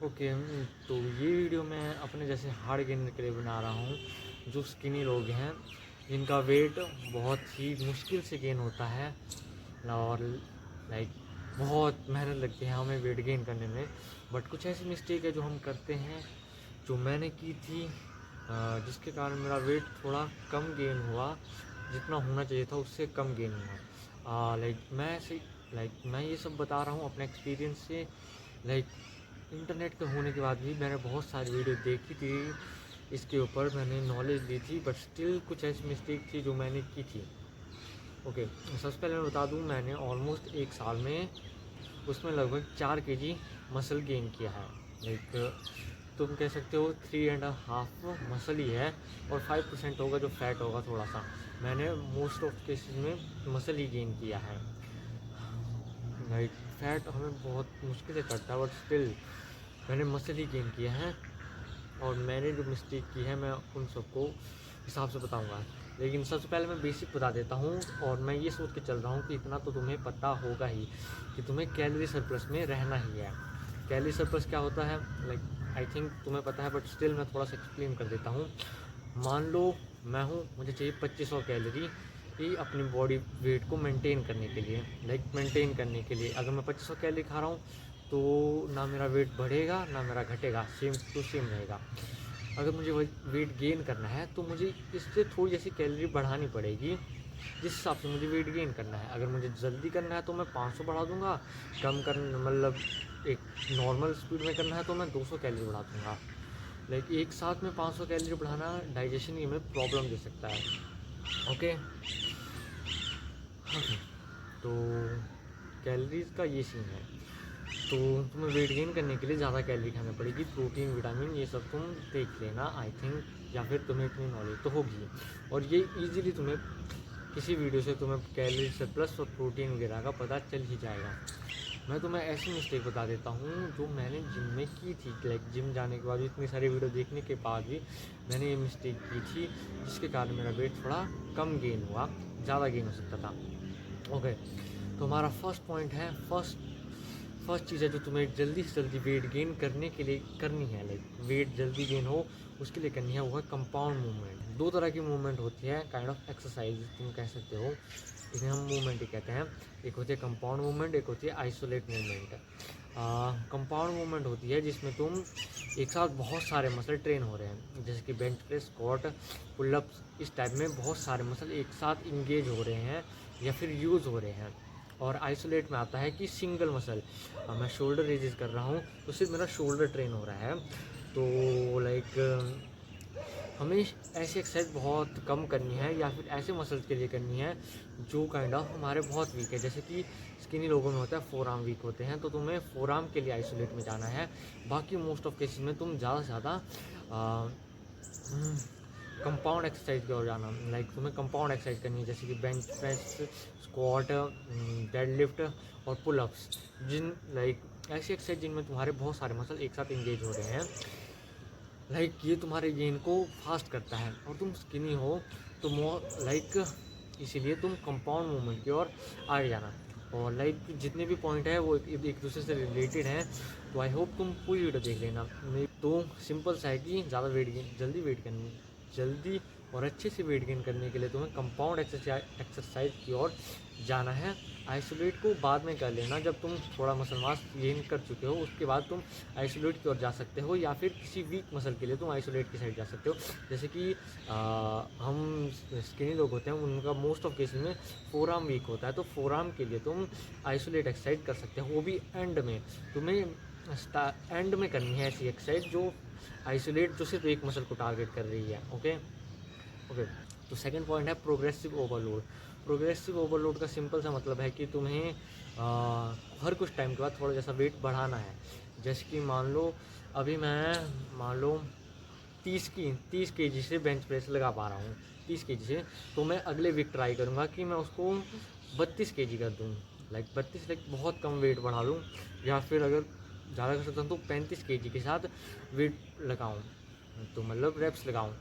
Okay. तो ये video मैं अपने जैसे हार्ड गेनर के लिए बना रहा हूँ, जो स्किनी लोग हैं, जिनका वेट बहुत ही मुश्किल से गेन होता है और लाइक बहुत मेहनत लगती है हमें वेट गेन करने में। बट कुछ ऐसी मिस्टेक है जो हम करते हैं, जो मैंने की थी, जिसके कारण मेरा वेट थोड़ा कम गेन हुआ, जितना होना चाहिए था उससे कम गेन हुआ। मैं ये सब बता रहा हूँ अपने एक्सपीरियंस से। लाइक इंटरनेट के होने के बाद भी मैंने बहुत सारी वीडियो देखी थी, इसके ऊपर मैंने नॉलेज ली थी, बट स्टिल कुछ ऐसी मिस्टेक थी जो मैंने की थी। ओके, सबसे पहले मैं बता दूं, मैंने ऑलमोस्ट 1 साल में उसमें लगभग 4 kg मसल गेन किया है। लाइक तुम कह सकते हो 3.5 मसल ही है और 5% होगा जो फैट होगा थोड़ा सा। मैंने मोस्ट ऑफ केसेस में मसल ही गेन किया है। लाइक फैट हमें बहुत मुश्किल से कटता है, बट स्टिल मैंने मसल ही गेन किया है। और मैंने जो मिस्टेक की है मैं उन सबको हिसाब से बताऊंगा। लेकिन सबसे पहले मैं बेसिक बता देता हूँ, और मैं ये सोच के चल रहा हूँ कि इतना तो तुम्हें पता होगा ही कि तुम्हें कैलोरी सरप्लस में रहना ही है। कैलोरी सरप्लस क्या होता है, लाइक आई थिंक तुम्हें पता है, बट स्टिल मैं थोड़ा सा एक्सप्लेन कर देता हूँ। मान लो मैं हूँ, मुझे चाहिए 2500 कैलोरी ही अपनी बॉडी वेट को मेंटेन करने के लिए। लाइक मेंटेन करने के लिए अगर मैं 2500 कैलोरी खा रहा हूँ तो ना मेरा वेट बढ़ेगा ना मेरा घटेगा, सेम टू सेम रहेगा। अगर मुझे वेट गेन करना है तो मुझे इससे थोड़ी जैसी कैलोरी बढ़ानी पड़ेगी, जिस हिसाब से मुझे वेट गेन करना है। अगर मुझे जल्दी करना है तो मैं 500 बढ़ा दूंगा, कम कर मतलब एक नॉर्मल स्पीड में करना है तो मैं 200 कैलोरी बढ़ा दूंगा। लाइक एक साथ में 500 कैलोरी बढ़ाना डाइजेशन की में प्रॉब्लम दे सकता है। ओके, तो कैलोरीज का ये सीन है। तो तुम्हें वेट गेन करने के लिए ज़्यादा कैलोरी खाना पड़ेगी, प्रोटीन विटामिन ये सब तुम देख लेना आई थिंक, या फिर तुम्हें इतनी नॉलेज तो होगी। और ये इजीली तुम्हें किसी वीडियो से तुम्हें कैलोरी सरप्लस और प्रोटीन वगैरह का पता चल ही जाएगा। मैं तुम्हें ऐसी मिस्टेक बता देता हूँ जो मैंने जिम में की थी। लाइक जिम जाने के बाद भी, इतनी सारी वीडियो देखने के बाद भी मैंने ये मिस्टेक की थी, जिसके कारण मेरा वेट थोड़ा कम गेन हुआ, ज़्यादा गेन हो सकता था। ओके, तो हमारा फर्स्ट पॉइंट है, फर्स्ट चीज़ है जो तुम्हें जल्दी से जल्दी वेट गेन करने के लिए करनी है। लाइक वेट जल्दी गेन हो उसके लिए करनी है, वो है कंपाउंड मूवमेंट। 2 तरह की मूवमेंट होती है, काइंड ऑफ एक्सरसाइज तुम कह सकते हो, इन्हें हम मूवमेंट ही कहते हैं। एक होती है कंपाउंड मूवमेंट, एक होती है आइसोलेट मूवमेंट। कंपाउंड मूवमेंट होती है जिसमें तुम एक साथ बहुत सारे मसल ट्रेन हो रहे हैं, जैसे कि बेंच प्रेस, स्क्वाट, पुलअप्स, इस टाइप में बहुत सारे मसल एक साथ इंगेज हो रहे हैं या फिर यूज़ हो रहे हैं। और आइसोलेट में आता है कि सिंगल मसल, मैं शोल्डर रेजेस कर रहा हूँ तो सिर्फ मेरा शोल्डर ट्रेन हो रहा है। तो लाइक हमें ऐसी एक्सरसाइज बहुत कम करनी है, या फिर ऐसे मसल्स के लिए करनी है जो काइंड ऑफ हमारे बहुत वीक है। जैसे कि स्किनी लोगों में होता है फोर आर्म वीक होते हैं, तो तुम्हें फोर आर्म के लिए आइसोलेट में जाना है। बाकी मोस्ट ऑफ केसेस में तुम ज़्यादा से ज़्यादा कंपाउंड एक्सरसाइज की ओर जाना। लाइक तुम्हें कंपाउंड एक्सरसाइज करनी है, जैसे कि बेंच प्रेस, स्क्वाट, डेडलिफ्ट और पुलअप्स। लाइक ऐसी एक्सरसाइज जिनमें तुम्हारे बहुत सारे मसल एक साथ इंगेज हो रहे हैं। लाइक ये तुम्हारे गेन को फास्ट करता है, और तुम स्किनी हो तो लाइक इसीलिए तुम कंपाउंड मूवमेंट की ओर आगे जाना। और लाइक जितने भी पॉइंट है वो एक दूसरे से रिलेटेड हैं, तो आई होप तुम पूरी वीडियो देख लेना। तो सिंपल सा है कि ज़्यादा वेट गेन जल्दी और अच्छे से वेट गेन करने के लिए तुम्हें कंपाउंड एक्सरसाइज की ओर जाना है। आइसोलेट को बाद में कर लेना, जब तुम थोड़ा मसल मास गेन कर चुके हो उसके बाद तुम आइसोलेट की ओर जा सकते हो, या फिर किसी वीक मसल के लिए तुम आइसोलेट की साइड जा सकते हो। जैसे कि हम स्किनी लोग होते हैं, उनका मोस्ट ऑफ केसेस में फोर आर्म वीक होता है, तो फोर आर्म के लिए तुम आइसोलेट एक्सरसाइज कर सकते हो, वो भी एंड में। तुम्हें एंड में करनी है ऐसी एक्सरसाइज जो आइसोलेट, जो सिर्फ एक मसल को टारगेट कर रही है। ओके, तो सेकंड पॉइंट है प्रोग्रेसिव ओवरलोड। प्रोग्रेसिव ओवरलोड का सिंपल सा मतलब है कि तुम्हें हर कुछ टाइम के बाद थोड़ा जैसा वेट बढ़ाना है। जैसे कि मान लो 30 केजी से बेंच प्रेस लगा पा रहा हूँ, 30 केजी से, तो मैं अगले वीक ट्राई करूँगा कि मैं उसको 32 केजी कर दूँ। लाइक 32 लाइक बहुत कम वेट बढ़ा लूँ, या फिर अगर ज़्यादा कर सकता हूँ तो 35 केजी के साथ वेट लगाऊँ, तो मतलब रेप्स लगाऊँ।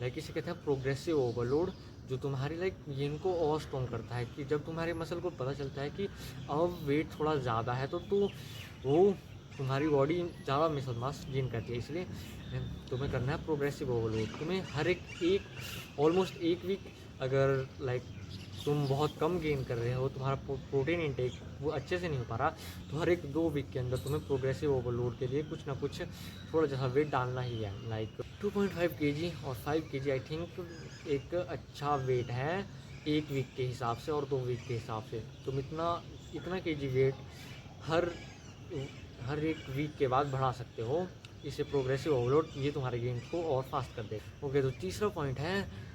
लाइक इसे कहते हैं प्रोग्रेसिव ओवरलोड, जो तुम्हारी लाइक गेन को और स्ट्रॉन्ग करता है। कि जब तुम्हारे मसल को पता चलता है कि अब वेट थोड़ा ज़्यादा है तो वो तुम्हारी बॉडी ज़्यादा मसल मास गेन करती है, इसलिए तुम्हें करना है प्रोग्रेसिव ओवरलोड। तुम्हें हर एक ऑलमोस्ट एक वीक अगर लाइक तुम बहुत कम गेन कर रहे हो, तुम्हारा प्रोटीन इंटेक वो अच्छे से नहीं हो पा रहा, तो हर एक 2 वीक के अंदर तुम्हें प्रोग्रेसिव ओवरलोड के लिए कुछ ना कुछ थोड़ा जैसा वेट डालना ही है। लाइक 2.5 kg और 5 kg आई थिंक एक अच्छा वेट है 1 वीक के हिसाब से और 2 वीक के हिसाब से। तुम इतना kg वेट हर एक वीक के बाद बढ़ा सकते हो। इससे प्रोग्रेसिव ओवरलोड ये तुम्हारे गेन को और फास्ट कर देगा। ओके, तो तीसरा पॉइंट है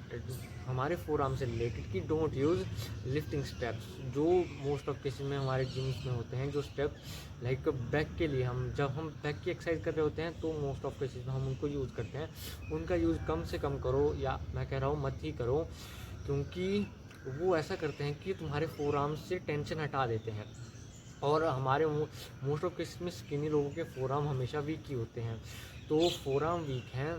हमारे फोर आर्म से रिलेटेड कि डोंट यूज़ लिफ्टिंग स्टेप्स, जो मोस्ट ऑफ केसेस में हमारे जिम्स में होते हैं। जो स्टेप लाइक बैक के लिए जब हम बैक की एक्सरसाइज कर रहे होते हैं तो मोस्ट ऑफ केसेस में हम उनको यूज़ करते हैं। उनका यूज़ कम से कम करो, या मैं कह रहा हूँ मत ही करो, क्योंकि वो ऐसा करते हैं कि तुम्हारे फोर आर्म्स से टेंशन हटा देते हैं। और हमारे मोस्ट ऑफ केसेस में स्किनी लोगों के फोर आर्म हमेशा वीक ही होते हैं। तो फोर आर्म वीक हैं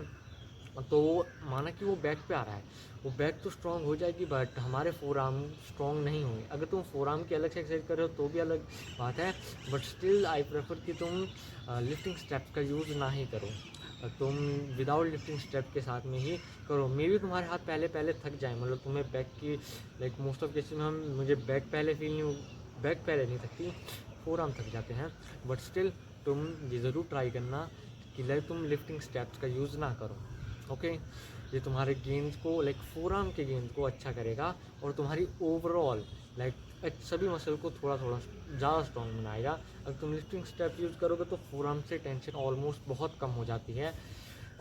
तो माना कि वो बैक पे आ रहा है, वो बैक तो स्ट्रांग हो जाएगी बट हमारे फोर आर्म स्ट्रांग नहीं होंगे। अगर तुम फोर आर्म की अलग से एक्सरसाइज कर रहे हो तो भी अलग बात है, बट स्टिल आई प्रेफर कि तुम लिफ्टिंग स्टेप्स का यूज़ ना ही करो। तुम विदाउट लिफ्टिंग स्टेप के साथ में ही करो। मे भी तुम्हारे हाथ पहले थक जाए, मतलब तुम्हें बैक की लाइक मोस्ट ऑफ केसेस में मुझे बैक पहले नहीं थकती, फोर आर्म थक जाते हैं, बट स्टिल तुम ये ज़रूर ट्राई करना कि लाइक तुम लिफ्टिंग स्टेप्स का यूज़ ना करो। ओके, ये तुम्हारे गेंस को लाइक फोर आर्म के गेंस को अच्छा करेगा और तुम्हारी ओवरऑल लाइक सभी मसल को थोड़ा ज़्यादा स्ट्रॉन्ग बनाएगा। अगर तुम लिफ्टिंग स्टेप यूज़ करोगे तो फोर आर्म से टेंशन ऑलमोस्ट बहुत कम हो जाती है,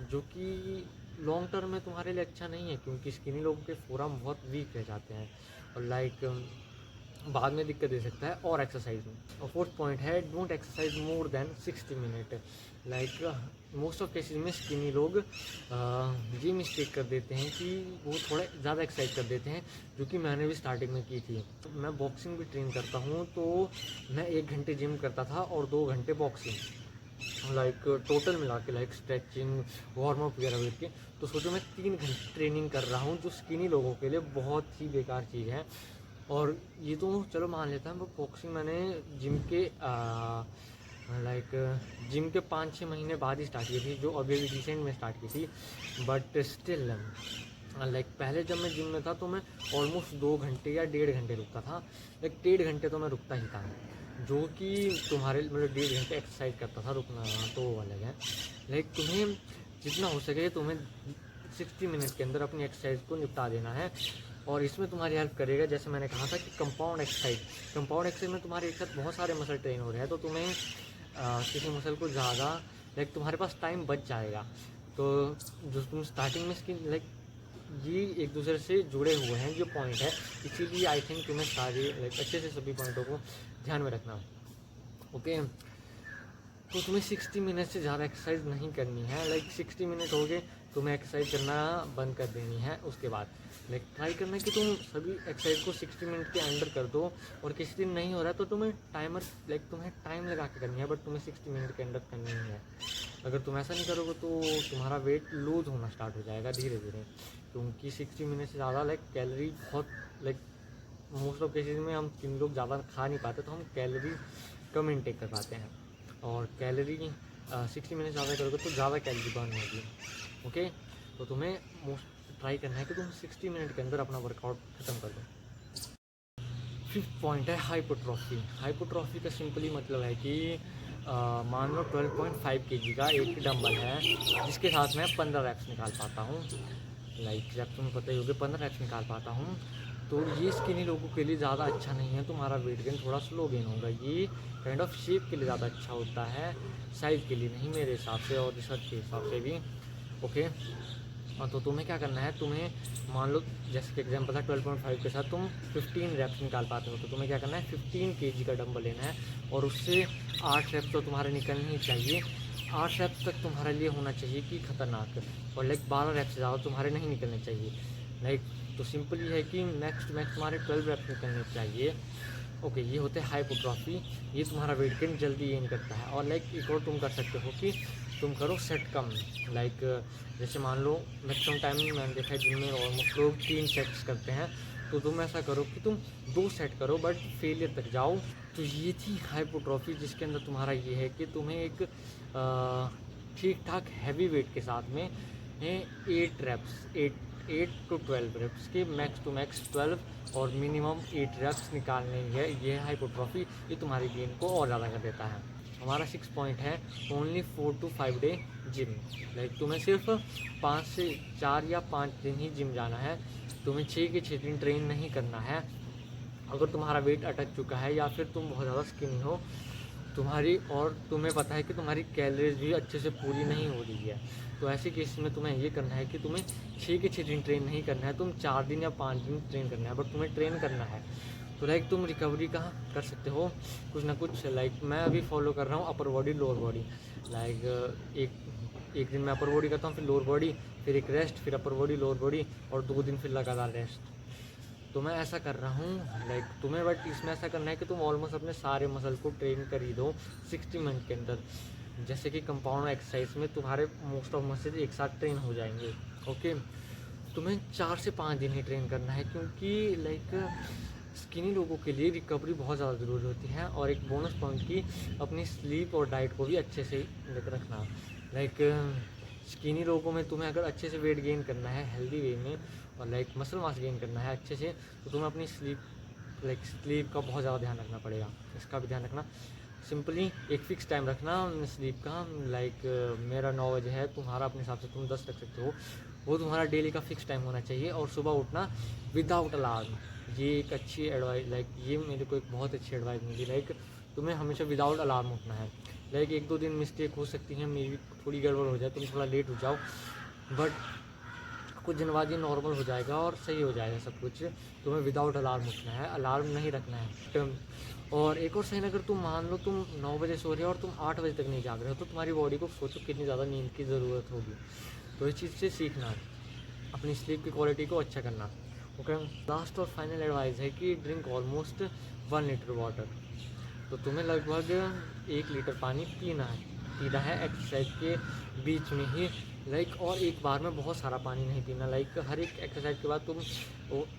जो कि लॉन्ग टर्म में तुम्हारे लिए अच्छा नहीं है, क्योंकि स्किनी लोगों के फोर आर्म बहुत वीक रह जाते हैं और लाइक बाद में दिक्कत दे सकता है और एक्सरसाइज में। और फोर्थ पॉइंट है don't exercise more than 60 minute. Like most of cases में स्किनी लोग ये मिस्टेक कर देते हैं कि वो थोड़ा ज़्यादा एक्सरसाइज कर देते हैं, जो कि मैंने भी स्टार्टिंग में की थी। तो मैं बॉक्सिंग भी ट्रेन करता हूँ, तो मैं 1 घंटे जिम करता था और 2 घंटे बॉक्सिंग, लाइक टोटल मिला के लाइक स्ट्रेचिंग वार्म अप वगैरह करके। तो सोचो मैं 3 घंटे ट्रेनिंग कर रहा हूँ, जो स्किनी लोगों के लिए बहुत ही बेकार चीज़ है। और ये तो चलो मान लेता हूँ, बॉक्सिंग मैंने जिम के 5-6 महीने बाद ही स्टार्ट की थी, जो अभी रिसेंट में स्टार्ट की थी। बट स्टिल लाइक पहले जब मैं जिम में था तो मैं ऑलमोस्ट 2 घंटे या 1.5 घंटे रुकता था। लाइक 1.5 घंटे तो मैं रुकता ही था, जो कि तुम्हारे मतलब 1.5 घंटे एक्सरसाइज करता था, रुकना तो वो अलग है। लाइक तुम्हें जितना हो सके तुम्हें 60 मिनट के अंदर अपनी एक्सरसाइज को निपटा देना है। और इसमें तुम्हारी हेल्प करेगा, जैसे मैंने कहा था कि कंपाउंड एक्सरसाइज में तुम्हारे एक साथ बहुत सारे मसल ट्रेन हो रहे हैं, तो तुम्हें किसी मसल को ज़्यादा लाइक तुम्हारे पास टाइम बच जाएगा। तो जो तुम स्टार्टिंग में लाइक ये एक दूसरे से जुड़े हुए हैं जो पॉइंट है, इसीलिए आई थिंक तुम्हें सारे लाइक अच्छे से सभी पॉइंटों को ध्यान में रखना। ओके, तो तुम्हें 60 मिनट से ज़्यादा एक्सरसाइज नहीं करनी है। लाइक 60 मिनट हो गए, तुम्हें एक्सरसाइज करना बंद कर देनी है। उसके बाद लाइक ट्राई करना है कि तुम सभी एक्सरसाइज को 60 मिनट के अंदर कर दो। और किसी दिन नहीं हो रहा है तो तुम्हें तुम्हें टाइम लगा के करनी है, बट तुम्हें 60 मिनट के अंदर करनी है। अगर तुम ऐसा नहीं करोगे तो तुम्हारा वेट लूज होना स्टार्ट हो जाएगा धीरे धीरे, क्योंकि 60 मिनट से ज़्यादा कैलोरी बहुत मोस्ट ऑफ केसेज में हम किन लोग ज़्यादा खा नहीं पाते, तो हम कैलोरी कम इनटेक कर पाते हैं। और कैलोरी 60 मिनट ज़्यादा करोगे तो ज़्यादा कैलोरी बर्न होगी। ओके, तो तुम्हें ट्राई करना है कि तुम 60 मिनट के अंदर अपना वर्कआउट ख़त्म कर दो। 5th पॉइंट है हाइपोट्रॉफी का सिंपली मतलब है कि मान लो 12.5 kg का एक डंबल है, जिसके साथ मैं 15 रैप्स निकाल पाता हूँ। लाइक रैप्स तुम्हें पता ही होगा, 15 रैप्स निकाल पाता हूँ। तो ये स्किनी लोगों के लिए ज़्यादा अच्छा नहीं है, तुम्हारा वेट गेन थोड़ा स्लो गेन होगा। ये काइंड ऑफ शेप के लिए ज़्यादा अच्छा होता है, साइज़ के लिए नहीं मेरे हिसाब से और रिसर्च के हिसाब से भी। ओके, तो तुम्हें क्या करना है, तुम्हें मान लो जैसे कि एग्जाम्पल था 12.5 के साथ तुम 15 रैप्स निकाल पाते हो, तो तुम्हें क्या करना है 15 kg का डंबल लेना है और उससे 8 रैप्स तो तुम्हारे निकलनी ही चाहिए। 8 रैप्स तक तुम्हारे लिए होना चाहिए कि खतरनाक, और लाइक 12 रैप्स से ज़्यादा तुम्हारे नहीं निकलने चाहिए। लाइक तो सिंपल ये है कि मैक्स तुम्हारे 12 रैप्स निकलने चाहिए। ओके, ये होते हैं हाइपोट्रॉफी, ये तुम्हारा वेट गेन जल्दी गेन करता है। और लाइक एक और तुम कर सकते हो कि तुम करो सेट कम। लाइक जैसे मान लो मैक्सिमम टाइम मैंने देखा है जिनमें ऑलमोस्ट लोग 3 सेट्स करते हैं, तो तुम ऐसा करो कि तुम 2 सेट करो बट फेलियर तक जाओ। तो ये थी हाइपोट्रॉफी, जिसके अंदर तुम्हारा ये है कि तुम्हें एक ठीक ठाक हैवी वेट के साथ में 8 रेप्स 8 to 12 रेप्स के मैक्स टू मैक्स 12 और मिनिमम 8 रेप्स निकालने है। ये हाइपोट्रॉफी, ये तुम्हारी गेन को और ज़्यादा कर देता है। हमारा 6 पॉइंट है only 4 to 5 day gym. Like तुम्हें सिर्फ 5 से 4 या 5 दिन ही जिम जाना है, तुम्हें 6 के 6 दिन ट्रेन नहीं करना है। अगर तुम्हारा वेट अटक चुका है या फिर तुम बहुत ज़्यादा स्किनी हो तुम्हारी, और तुम्हें पता है कि तुम्हारी कैलोरीज भी अच्छे से पूरी नहीं हो रही है, तो ऐसे केस में तुम्हें ये करना है कि तुम्हें 6 के 6 दिन ट्रेन नहीं करना है, तुम 4 दिन या 5 दिन ट्रेन करना है, बट तुम्हें ट्रेन करना है। तो लाइक तुम रिकवरी कहाँ कर सकते हो, कुछ ना कुछ। लाइक मैं अभी फॉलो कर रहा हूँ upper body lower body. Like एक दिन मैं अपर बॉडी करता हूँ, फिर लोअर बॉडी, फिर एक रेस्ट, फिर अपर बॉडी लोअर बॉडी, और 2 दिन फिर लगातार रेस्ट। तो मैं ऐसा कर रहा हूँ। लाइक तुम्हें बट इसमें ऐसा करना है कि तुम ऑलमोस्ट अपने सारे मसल को ट्रेन कर ही दो 60 मिनट के अंदर। जैसे कि कंपाउंड एक्सरसाइज में तुम्हारे मोस्ट ऑफ मसल एक साथ ट्रेन हो जाएंगे। ओके, तुम्हें 4 से 5 दिन ही ट्रेन करना है, क्योंकि लाइक स्किनी लोगों के लिए रिकवरी बहुत ज़्यादा ज़रूरी होती है। और एक बोनस पॉइंट की अपनी स्लीप और डाइट को भी अच्छे से रखना। लाइक स्किनी लोगों में तुम्हें अगर अच्छे से वेट गेन करना है हेल्दी वे में, और लाइक मसल मास गेन करना है अच्छे से, तो तुम्हें अपनी स्लीप का बहुत ज़्यादा ध्यान रखना पड़ेगा। इसका भी ध्यान रखना, सिंपली एक फ़िक्स टाइम रखना स्लीप का। लाइक मेरा 9 बजे है, तुम्हारा अपने हिसाब से तुम 10 रख सकते हो, वो तुम्हारा डेली का फिक्स टाइम होना चाहिए। और सुबह उठना विदाउट अलार्म, ये एक अच्छी एडवाइस, लाइक ये मेरे को एक बहुत अच्छी एडवाइस मिली। लाइक तुम्हें हमेशा विदाउट अलार्म उठना है। लाइक 1-2 दिन मिस्टेक हो सकती है, मेरी थोड़ी गड़बड़ हो जाए, तुम थोड़ा लेट हो जाओ, बट कुछ दिन बाद ये नॉर्मल हो जाएगा और सही हो जाएगा सब कुछ। तुम्हें विदाउट अलार्म उठना है, अलार्म नहीं रखना है। और एक और साइन, अगर तुम मान लो तुम 9 बजे सो रहे हो और तुम 8 बजे तक नहीं जाग रहे हो, तो तुम्हारी बॉडी को सोचो कितनी ज़्यादा नींद की ज़रूरत होगी। तो इस चीज़ से सीखना, अपनी स्लीप की क्वालिटी को अच्छा करना। ओके, लास्ट और फाइनल एडवाइस है कि ड्रिंक ऑलमोस्ट 1 लीटर वाटर। तो तुम्हें लगभग 1 लीटर पानी पीना है एक्सरसाइज के बीच में ही। लाइक और एक बार में बहुत सारा पानी नहीं पीना। लाइक हर एक एक्सरसाइज के बाद तुम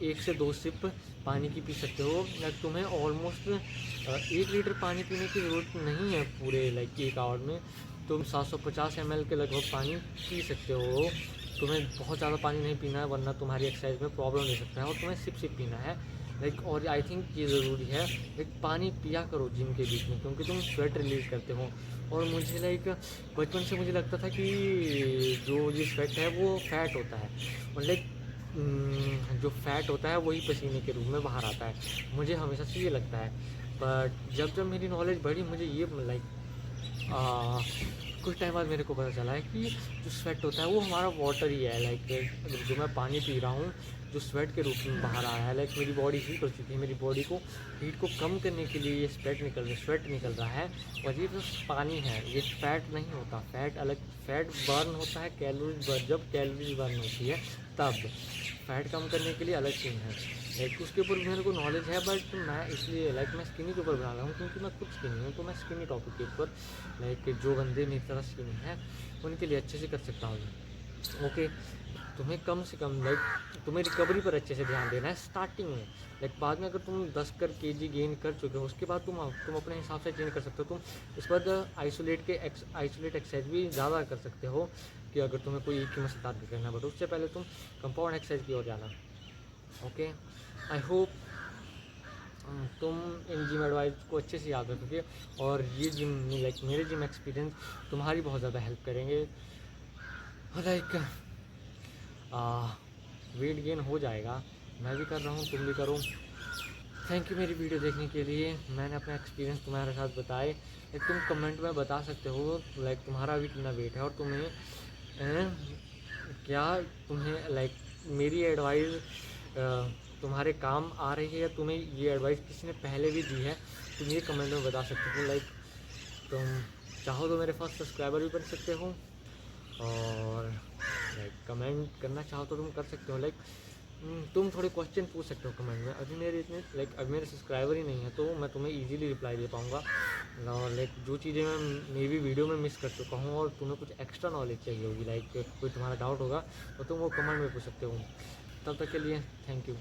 1 से 2 सिप पानी की पी सकते हो। लाइक तुम्हें ऑलमोस्ट 1 लीटर पानी पीने की ज़रूरत नहीं है पूरे लाइक 1 आवर में। तुम 750 ml के लगभग पानी पी सकते हो। तुम्हें बहुत ज़्यादा पानी नहीं पीना है, वरना तुम्हारी एक्सरसाइज में प्रॉब्लम हो सकता है। और तुम्हें सिप पीना है। लाइक और आई थिंक ये ज़रूरी है, लाइक पानी पिया करो जिम के बीच में, क्योंकि तुम स्वेट रिलीज़ करते हो। और मुझे लाइक बचपन से मुझे लगता था कि जो ये स्वेट है वो फैट होता है, और लाइक जो फैट होता है वही पसीने के रूप में बाहर आता है। मुझे हमेशा से ये लगता है, बट जब मेरी नॉलेज बढ़ी, मुझे ये लाइक कुछ टाइम बाद मेरे को पता चला है कि जो स्वेट होता है वो हमारा वाटर ही है। लाइक जो मैं पानी पी रहा हूँ, जो स्वेट के रूप में बाहर आया है, लाइक मेरी बॉडी हीट हो चुकी है, मेरी बॉडी को हीट को कम करने के लिए ये स्वेट निकल रहा है। और ये जो पानी है ये फैट नहीं होता, फैट अलग, फैट बर्न होता है कैलोरीज बर्न, जब कैलोरीज बर्न होती है तब। फैट कम करने के लिए अलग सीन है। लाइक उसके ऊपर मेरे को नॉलेज है, बट मैं इसलिए लाइक मैं स्किनी के ऊपर बना रहा हूँ, क्योंकि मैं खुद स्किनी हूँ। तो मैं स्किनी टॉपिक के ऊपर लाइक जो बंदे मेरी तरह स्किनी हैं उनके लिए अच्छे से कर सकता हूँ। ओके, तुम्हें कम से कम लाइक तुम्हें रिकवरी पर अच्छे से ध्यान देना है स्टार्टिंग में। लाइक बाद में अगर तुम 10 kg गेन कर चुके हो, उसके बाद तुम अपने हिसाब से चेंज कर सकते हो। तुम उसके बाद आइसोलेट एक्सरसाइज भी ज़्यादा कर सकते हो, कि अगर तुम्हें कोई एक ही मसल टारगेट करना है, बट उससे पहले तुम कंपाउंड एक्सरसाइज की ओर जाना। ओके, आई होप तुम इन जिम एडवाइस को अच्छे से याद रखोगे, और ये जिम लाइक मेरे जिम एक्सपीरियंस तुम्हारी बहुत ज़्यादा हेल्प करेंगे। लाइक वेट गेन हो जाएगा, मैं भी कर रहा हूँ, तुम भी करो। थैंक यू मेरी वीडियो देखने के लिए। मैंने अपना एक्सपीरियंस तुम्हारे साथ बताए। लाइक तुम कमेंट में बता सकते हो लाइक तुम्हारा अभी कितना वेट है, और तुम्हें क्या तुम्हें लाइक मेरी एडवाइस तुम्हारे काम आ रही है, या तुम्हें ये एडवाइस किसी ने पहले भी दी है, तुम ये कमेंट में बता सकते हो। लाइक तुम चाहो तो मेरे पास सब्सक्राइबर भी बन सकते हो, और लाइक कमेंट करना चाहो तो तुम कर सकते हो। लाइक तुम थोड़े क्वेश्चन पूछ सकते हो कमेंट में। अभी मेरे इतने लाइक अभी मेरे सब्सक्राइबर ही नहीं है, तो मैं तुम्हें इजीली रिप्लाई दे पाऊँगा। और लाइक जो चीज़ें मैं मे भी वीडियो में मिस कर चुका हूँ, और तुम्हें कुछ एक्स्ट्रा नॉलेज चाहिए होगी, लाइक कोई तुम्हारा डाउट होगा, तो तुम वो कमेंट में पूछ सकते हो। तब तक के लिए थैंक यू।